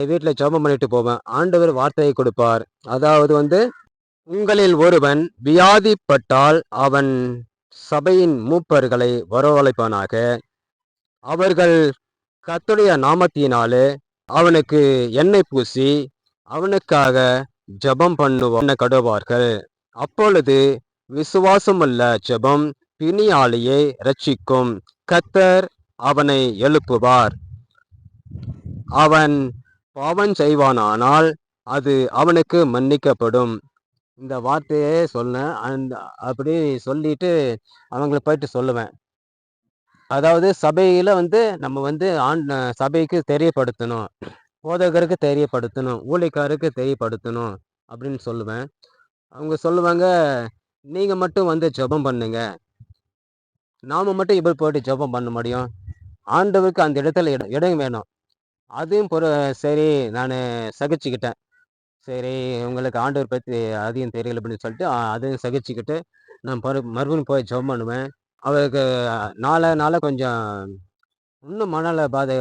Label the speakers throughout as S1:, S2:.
S1: வீட்டில் ஜெபம் பண்ணிட்டு போவேன். ஆண்டவர் வார்த்தையை கொடுப்பார். அதாவது வந்து, உங்களில் ஒருவன் வியாதிப்பட்டால் அவன் சபையின் மூப்பர்களை வரவழைப்பானாக. அவர்கள் கர்த்தருடைய நாமத்தினாலே அவனுக்கு எண்ணெய் பூசி அவனுக்காக ஜெபம் பண்ண கடுவார்கள். அப்பொழுது விசுவாசமுள்ள ஜெபம் பிணியாளியை ரட்சிக்கும். கர்த்தர் அவனை எழுப்புவார். அவன் பாவம் செய்வானானால் அது அவனுக்கு மன்னிக்கப்படும். இந்த வார்த்தையே சொன்னேன். அப்படி சொல்லிட்டு அவங்கள போயிட்டு சொல்லுவேன். அதாவது சபையில வந்து நம்ம வந்து சபைக்கு தெரியப்படுத்தணும். போதகருக்கு தெரியப்படுத்தணும். ஊழியக்காரருக்கு தெரியப்படுத்தணும் அப்படின்னு சொல்லுவேன். அவங்க சொல்லுவாங்க, நீங்க மட்டும் வந்து ஜெபம் பண்ணுங்க. நாம மட்டும் எப்படி போயிட்டு ஜெபம் பண்ண முடியும்? ஆண்டவருக்கு அந்த இடத்துல இடம் வேணும். அதையும் சரி நானு சகிச்சுக்கிட்டேன். சரி உங்களுக்கு ஆண்டவர் பத்தி அதிகம் தெரியல அப்படின்னு சொல்லிட்டு, அதையும் சகிச்சுக்கிட்டு நான் மறுபடியும் போய் ஜெபம் பண்ணுவேன். அவருக்கு நாள நாள கொஞ்சம் இன்னும் மனநல பாதை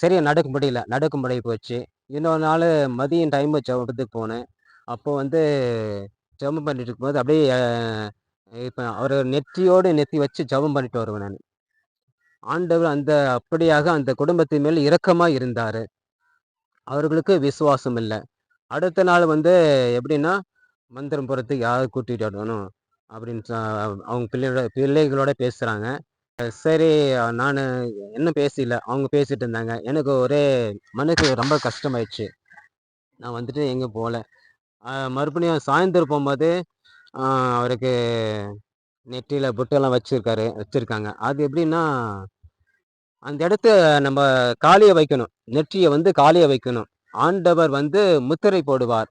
S1: சரியா நடக்க முடியல. நடக்கும்படி போச்சு. இன்னொரு நாளு மதியம் டைமு ஜெபத்துக்கு போனேன். அப்போ வந்து ஜெபம் பண்ணிட்டு இருக்கும்போது அப்படியே இப்ப அவரு நெற்றியோடு நெத்தி வச்சு ஜெபம் பண்ணிட்டு வருவேன் நானு. ஆண்டவர் அப்படியாக அந்த குடும்பத்தின் மேல் இரக்கமா இருந்தாரு. அவர்களுக்கு விசுவாசம் இல்ல. அடுத்த நாள் வந்து எப்படின்னா, மந்திரம் போடுறதுக்கு யாராவது கூட்டிட்டு வரணும் அப்படின்னு அவங்க பிள்ளைகளோட பேசுறாங்க. சரி நானு இன்னும் பேசல. அவங்க பேசிட்டு இருந்தாங்க. எனக்கு ஒரே மனசுக்கு ரொம்ப கஷ்டமாயிடுச்சு. நான் வந்துட்டு எங்கேயும் போல. மறுபடியும் சாயந்தரம் போம்போது, அ அவருக்கு நெற்றியில பொட்டெல்லாம் வச்சிருக்காங்க. அது எப்படின்னா, அந்த இடத்த நம்ம காலியா வைக்கணும். நெற்றிய வந்து காலியா வைக்கணும். ஆண்டவர் வந்து முத்திரை போடுவார்.